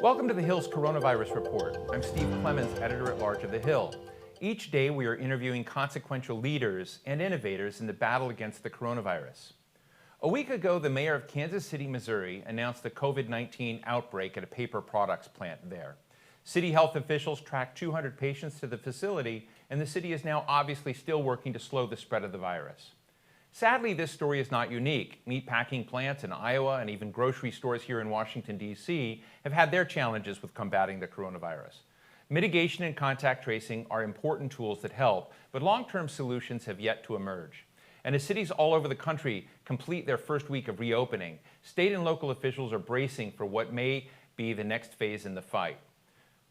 Welcome to The Hill's Coronavirus Report. I'm Steve Clemons, editor-at-large of The Hill. Each day we are interviewing consequential leaders and innovators in the battle against the coronavirus. A week ago, the mayor of Kansas City, Missouri, announced the COVID-19 outbreak at a paper products plant there. City health officials tracked 200 patients to the facility, and the city is now obviously still working to slow the spread of the virus. Sadly, this story is not unique. Meatpacking plants in Iowa and even grocery stores here in Washington, D.C. have had their challenges with combating the coronavirus. Mitigation and contact tracing are important tools that help, but long-term solutions have yet to emerge. And as cities all over the country complete their first week of reopening, state and local officials are bracing for what may be the next phase in the fight.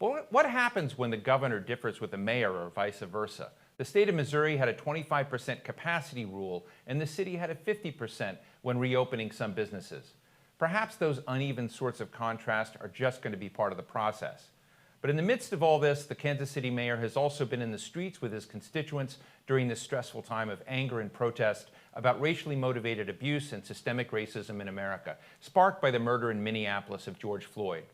But what happens when the governor differs with the mayor or vice versa? The state of Missouri had a 25% capacity rule, and the city had a 50% when reopening some businesses. Perhaps those uneven sorts of contrast are just going to be part of the process. But in the midst of all this, the Kansas City mayor has also been in the streets with his constituents during this stressful time of anger and protest about racially motivated abuse and systemic racism in America, sparked by the murder in Minneapolis of George Floyd.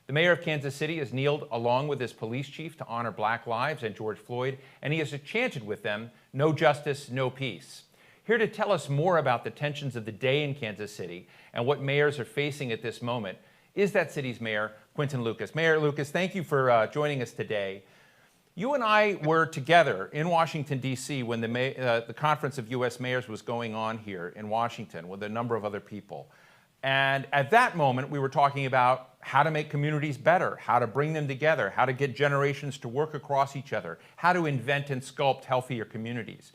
The mayor of Kansas City has kneeled along with his police chief to honor Black lives and George Floyd, and he has chanted with them, "No justice, no peace." Here to tell us more about the tensions of the day in Kansas City and what mayors are facing at this moment is that city's mayor, Quinton Lucas. Mayor Lucas, thank you for joining us today. You and I were together in Washington, D.C. when the Conference of U.S. Mayors was going on here in Washington with a number of other people. And at that moment, we were talking about how to make communities better, how to bring them together, how to get generations to work across each other, how to invent and sculpt healthier communities.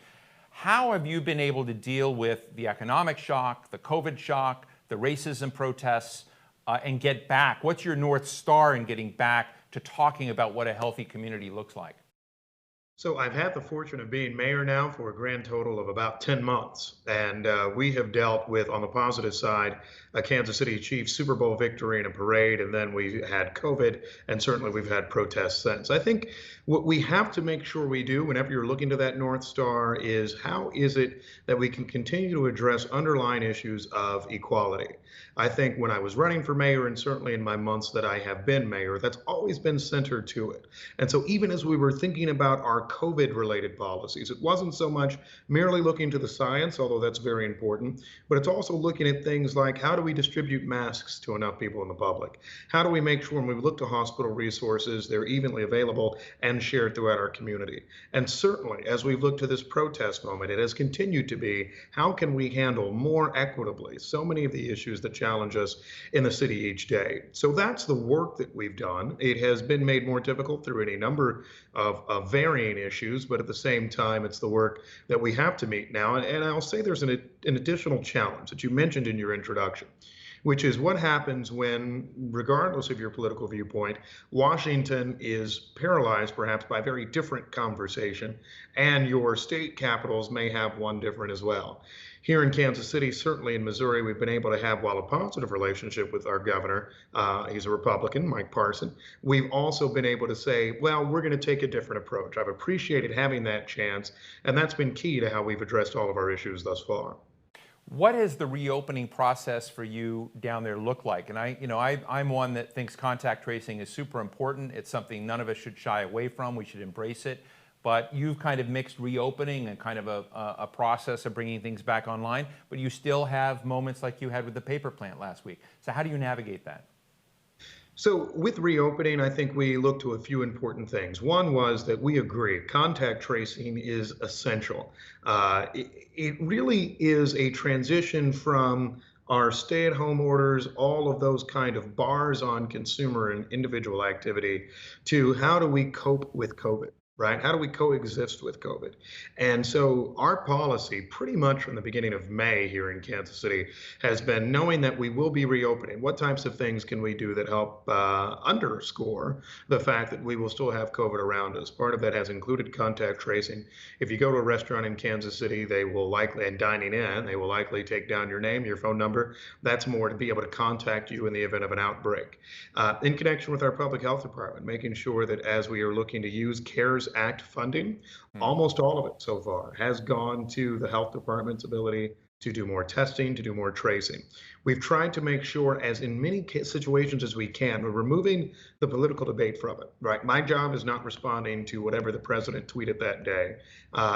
How have you been able to deal with the economic shock, the COVID shock, the racism protests, and get back? What's your North Star in getting back to talking about what a healthy community looks like? So I've had the fortune of being mayor now for a grand total of about 10 months. And we have dealt with, on the positive side, a Kansas City Chiefs Super Bowl victory and a parade, and then we had COVID, and certainly we've had protests since. I think what we have to make sure we do whenever you're looking to that North Star is how is it that we can continue to address underlying issues of equality? I think when I was running for mayor, and certainly in my months that I have been mayor, that's always been centered to it. And so even as we were thinking about our COVID-related policies, it wasn't so much merely looking to the science, although that's very important, but it's also looking at things like how do we distribute masks to enough people in the public? How do we make sure when we look to hospital resources, they're evenly available and shared throughout our community? And certainly, as we've looked to this protest moment, it has continued to be, how can we handle more equitably so many of the issues that challenge us in the city each day? So that's the work that we've done. It has been made more difficult through any number of varying issues, but at the same time, it's the work that we have to meet now. And I'll say there's an additional challenge that you mentioned in your introduction, which is what happens when, regardless of your political viewpoint, Washington is paralyzed perhaps by a very different conversation, and your state capitals may have one different as well. Here in Kansas City, certainly in Missouri, we've been able to have, while a positive relationship with our governor, he's a Republican, Mike Parson, we've also been able to say, well, we're going to take a different approach. I've appreciated having that chance, and that's been key to how we've addressed all of our issues thus far. What has the reopening process for you down there look like? And I'm one that thinks contact tracing is super important. It's something none of us should shy away from. We should embrace it. But you've kind of mixed reopening and kind of a process of bringing things back online, but you still have moments like you had with the paper plant last week. So how do you navigate that? So with reopening, I think we look to a few important things. One was that we agree contact tracing is essential. It really is a transition from our stay-at-home orders, all of those kind of bars on consumer and individual activity, to how do we cope with COVID? Right? How do we coexist with COVID? And so our policy pretty much from the beginning of May here in Kansas City has been knowing that we will be reopening. What types of things can we do that help underscore the fact that we will still have COVID around us? Part of that has included contact tracing. If you go to a restaurant in Kansas City, they will likely, and dining in, they will likely take down your name, your phone number. That's more to be able to contact you in the event of an outbreak. In connection with our public health department, making sure that as we are looking to use CARES Act funding, almost all of it so far has gone to the health department's ability to do more testing, to do more tracing. We've tried to make sure, as in many situations as we can, we're removing the political debate from it, right? My job is not responding to whatever the president tweeted that day.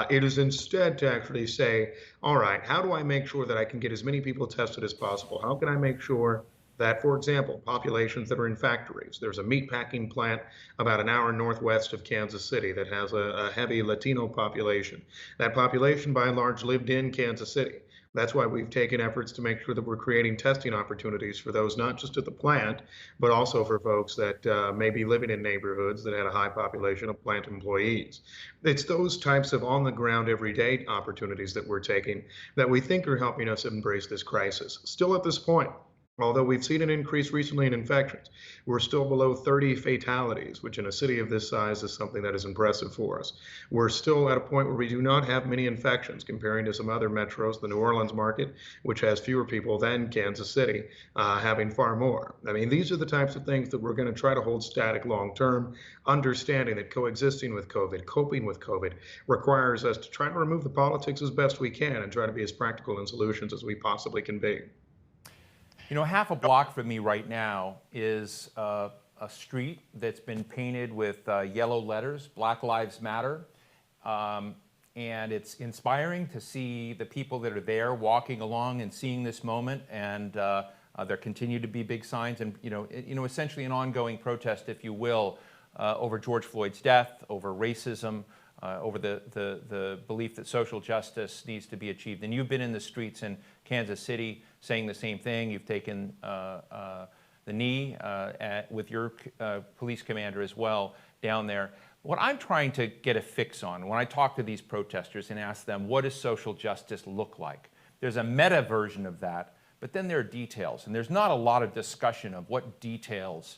It is instead to actually say, all right, how do I make sure that I can get as many people tested as possible? How can I make sure that, for example, populations that are in factories, there's a meat packing plant about an hour northwest of Kansas City that has a heavy Latino population. That population, by and large, lived in Kansas City. That's why we've taken efforts to make sure that we're creating testing opportunities for those, not just at the plant, but also for folks that may be living in neighborhoods that had a high population of plant employees. It's those types of on the ground, everyday opportunities that we're taking that we think are helping us embrace this crisis. Still at this point, although we've seen an increase recently in infections, we're still below 30 fatalities, which in a city of this size is something that is impressive for us. We're still at a point where we do not have many infections comparing to some other metros, the New Orleans market, which has fewer people than Kansas City, having far more. I mean, these are the types of things that we're going to try to hold static long term, understanding that coexisting with COVID, coping with COVID, requires us to try to remove the politics as best we can and try to be as practical in solutions as we possibly can be. You know, half a block from me right now is a street that's been painted with yellow letters, Black Lives Matter. And it's inspiring to see the people that are there walking along and seeing this moment. And there continue to be big signs and, essentially an ongoing protest, if you will, over George Floyd's death, over racism, over the belief that social justice needs to be achieved. And you've been in the streets in Kansas City saying the same thing. You've taken the knee with your police commander as well down there. What I'm trying to get a fix on when I talk to these protesters and ask them, what does social justice look like? There's a meta version of that, but then there are details. And there's not a lot of discussion of what details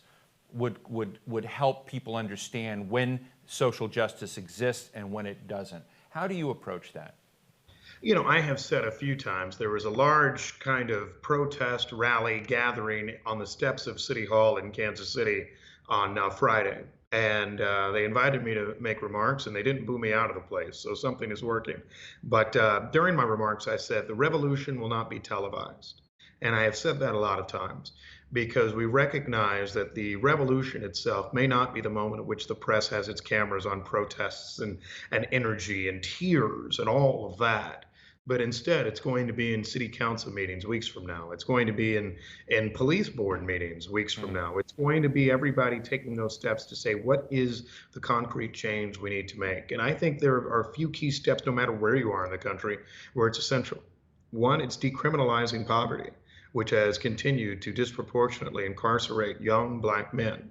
would help people understand when social justice exists and when it doesn't. How do you approach that? You know, I have said a few times there was a large kind of protest rally gathering on the steps of City Hall in Kansas City on Friday. And they invited me to make remarks, and they didn't boo me out of the place. So something is working. But during my remarks, I said the revolution will not be televised. And I have said that a lot of times because we recognize that the revolution itself may not be the moment at which the press has its cameras on protests and energy and tears and all of that. But instead, it's going to be in city council meetings weeks from now. It's going to be in police board meetings weeks from now. It's going to be everybody taking those steps to say, what is the concrete change we need to make? And I think there are a few key steps, no matter where you are in the country, where it's essential. One, it's decriminalizing poverty, which has continued to disproportionately incarcerate young Black men.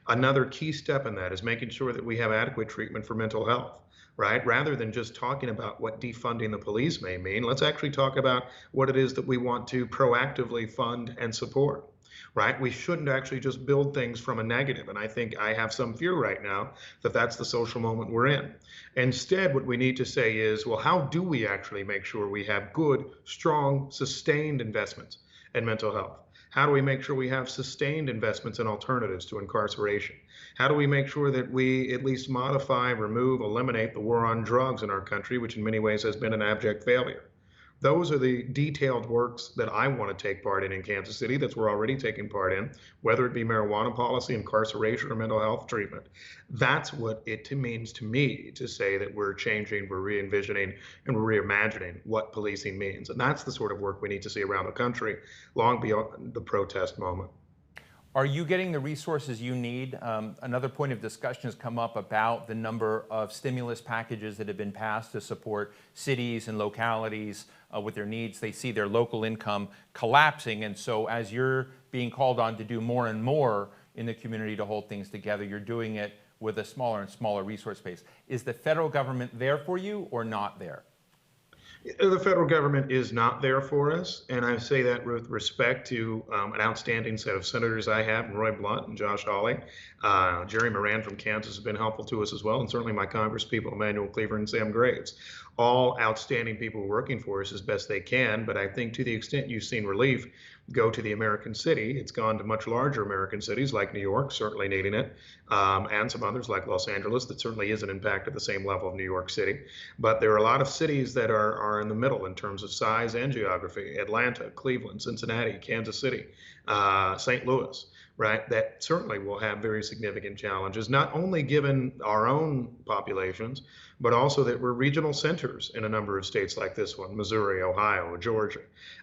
Another key step in that is making sure that we have adequate treatment for mental health, right? Rather than just talking about what defunding the police may mean, let's actually talk about what it is that we want to proactively fund and support, right? We shouldn't actually just build things from a negative. And I think I have some fear right now that that's the social moment we're in. Instead, what we need to say is, well, how do we actually make sure we have good, strong, sustained investments and mental health? How do we make sure we have sustained investments in alternatives to incarceration? How do we make sure that we at least modify, remove, eliminate the war on drugs in our country, which in many ways has been an abject failure? Those are the detailed works that I want to take part in Kansas City, that we're already taking part in, whether it be marijuana policy, incarceration, or mental health treatment. That's what it means to me to say that we're changing, we're re-envisioning, and we're reimagining what policing means. And that's the sort of work we need to see around the country, long beyond the protest moment. Are you getting the resources you need? Another point of discussion has come up about the number of stimulus packages that have been passed to support cities and localities with their needs. They see their local income collapsing, and so as you're being called on to do more and more in the community to hold things together, you're doing it with a smaller and smaller resource base. Is the federal government there for you or not there? The federal government is not there for us, and I say that with respect to an outstanding set of senators I have, Roy Blunt and Josh Hawley. Jerry Moran from Kansas has been helpful to us as well, and certainly my congresspeople, Emmanuel Cleaver and Sam Graves. All outstanding people working for us as best they can, but I think to the extent you've seen relief, go to the American city. It's gone to much larger American cities like New York, certainly needing it, and some others like Los Angeles that certainly isn't impacted at the same level of New York City. But there are a lot of cities that are in the middle in terms of size and geography: Atlanta, Cleveland, Cincinnati, Kansas City, St. Louis, right? That certainly will have very significant challenges, not only given our own populations, but also that we're regional centers in a number of states like this one: Missouri, Ohio, Georgia.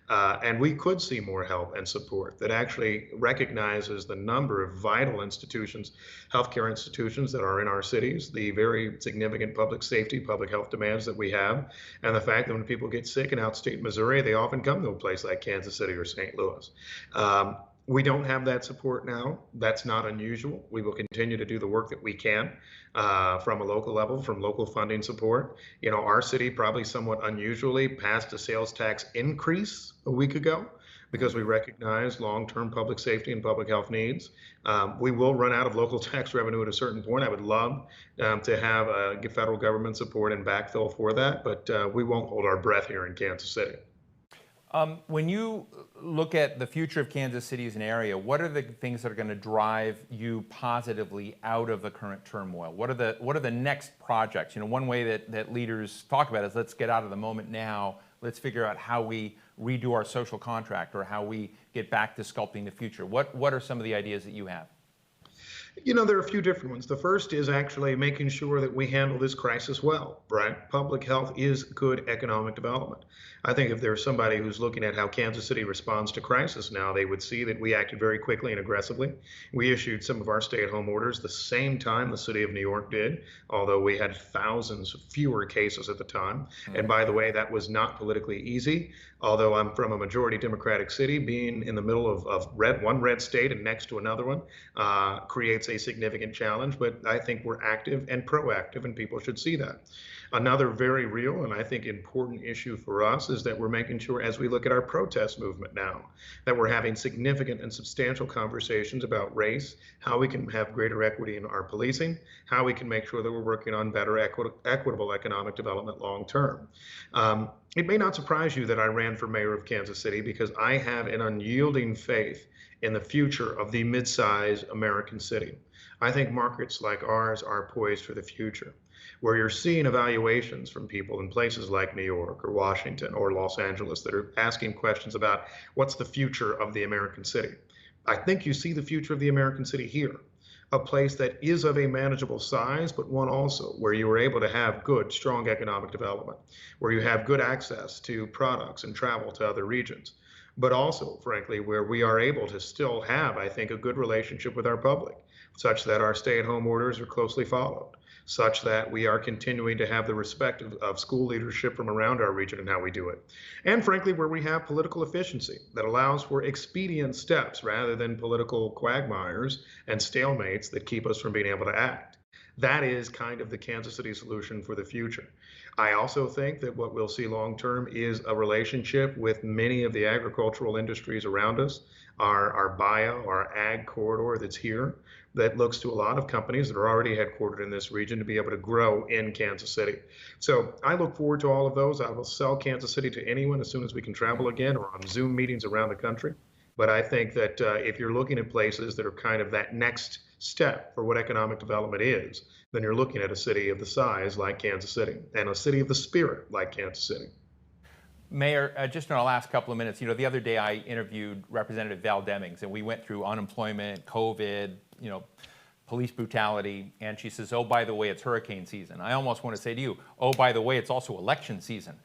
And we could see more help and support that actually recognizes the number of vital institutions, healthcare institutions that are in our cities, the very significant public safety, public health demands that we have, and the fact that when people get sick in outstate Missouri, they often come to a place like Kansas City or St. Louis. We don't have that support now. That's not unusual. We will continue to do the work that we can from a local level, from local funding support. You know, our city probably somewhat unusually passed a sales tax increase a week ago because we recognize long-term public safety and public health needs. We will run out of local tax revenue at a certain point. I would love to have federal government support and backfill for that, but we won't hold our breath here in Kansas City. When you look at the future of Kansas City as an area, what are the things that are going to drive you positively out of the current turmoil? What are the next projects? You know, one way that leaders talk about it is let's get out of the moment now. Let's figure out how we redo our social contract or how we get back to sculpting the future. What are some of the ideas that you have? You know, there are a few different ones. The first is actually making sure that we handle this crisis well, right? Public health is good economic development. I think if there's somebody who's looking at how Kansas City responds to crisis now, they would see that we acted very quickly and aggressively. We issued some of our stay-at-home orders the same time the city of New York did, although we had thousands fewer cases at the time. And by the way, that was not politically easy. Although I'm from a majority Democratic city, being in the middle of one red state and next to another one creates a significant challenge. But I think we're active and proactive, and people should see that. Another very real and I think important issue for us is that we're making sure, as we look at our protest movement now, that we're having significant and substantial conversations about race, how we can have greater equity in our policing, how we can make sure that we're working on better equitable economic development long term. It may not surprise you that I ran for mayor of Kansas City because I have an unyielding faith in the future of the mid-size American city. I think markets like ours are poised for the future, where you're seeing evaluations from people in places like New York or Washington or Los Angeles that are asking questions about what's the future of the American city. I think you see the future of the American city here, a place that is of a manageable size, but one also where you are able to have good, strong economic development, where you have good access to products and travel to other regions, but also, frankly, where we are able to still have, I think, a good relationship with our public, such that our stay-at-home orders are closely followed, such that we are continuing to have the respect of school leadership from around our region and how we do it. And frankly, where we have political efficiency that allows for expedient steps rather than political quagmires and stalemates that keep us from being able to act. That is kind of the Kansas City solution for the future. I also think that what we'll see long term is a relationship with many of the agricultural industries around us, our bio, our ag corridor that's here, that looks to a lot of companies that are already headquartered in this region to be able to grow in Kansas City. So I look forward to all of those. I will sell Kansas City to anyone as soon as we can travel again or on Zoom meetings around the country. But I think that if you're looking at places that are kind of that next step for what economic development is, then you're looking at a city of the size like Kansas City and a city of the spirit like Kansas City. Mayor, just in our last couple of minutes, you know, the other day I interviewed Representative Val Demings, and we went through unemployment, COVID, you know, police brutality, and she says, oh, by the way, it's hurricane season. I almost want to say to you, oh, by the way, it's also election season.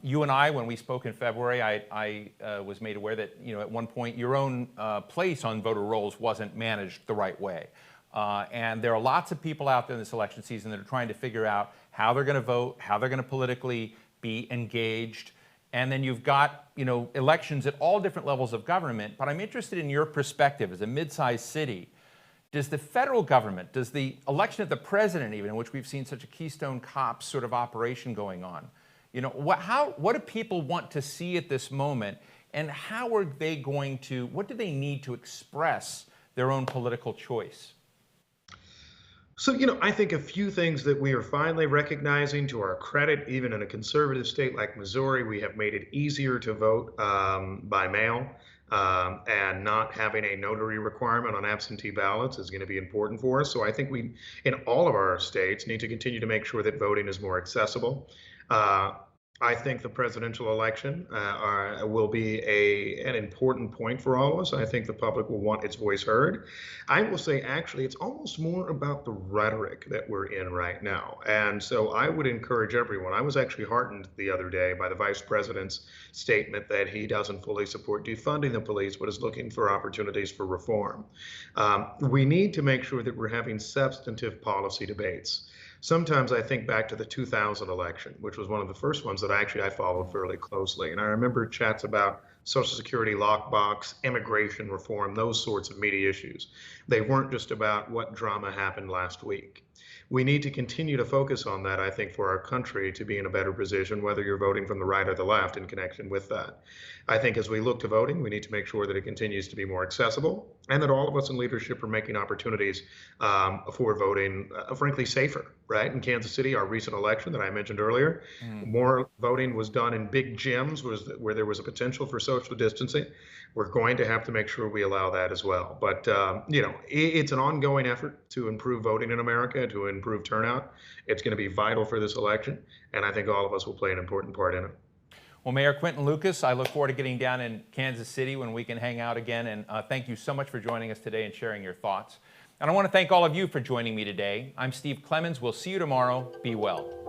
You and I, when we spoke in February, I was made aware that, you know, at one point your own place on voter rolls wasn't managed the right way. And there are lots of people out there in this election season that are trying to figure out how they're going to vote, how they're going to politically be engaged. And then you've got, you know, elections at all different levels of government. But I'm interested in your perspective as a mid-sized city. Does the federal government, does the election of the president even, in which we've seen such a Keystone Cops sort of operation going on, you know, what do people want to see at this moment, and how are they going to, what do they need to express their own political choice? So, you know, I think a few things that we are finally recognizing to our credit, even in a conservative state like Missouri, we have made it easier to vote by mail. and not having a notary requirement on absentee ballots is going to be important for us. So I think we, in all of our states, need to continue to make sure that voting is more accessible. Uh, I think the presidential election will be an important point for all of us. I think the public will want its voice heard. I will say, actually, it's almost more about the rhetoric that we're in right now. And so I would encourage everyone. I was actually heartened the other day by the vice president's statement that he doesn't fully support defunding the police, but is looking for opportunities for reform. We need to make sure that we're having substantive policy debates. Sometimes I think back to the 2000 election, which was one of the first ones that I followed fairly closely. And I remember chats about Social Security lockbox, immigration reform, those sorts of meaty issues. They weren't just about what drama happened last week. We need to continue to focus on that, I think, for our country to be in a better position, whether you're voting from the right or the left in connection with that. I think as we look to voting, we need to make sure that it continues to be more accessible and that all of us in leadership are making opportunities for voting, frankly, safer, right? In Kansas City, our recent election that I mentioned earlier, more voting was done in big gyms where there was a potential for social distancing. We're going to have to make sure we allow that as well. But, it's an ongoing effort to improve voting in America, to improve turnout. It's going to be vital for this election, and I think all of us will play an important part in it. Well, Mayor Quinton Lucas, I look forward to getting down in Kansas City when we can hang out again. And thank you so much for joining us today and sharing your thoughts. And I want to thank all of you for joining me today. I'm Steve Clemons. We'll see you tomorrow. Be well.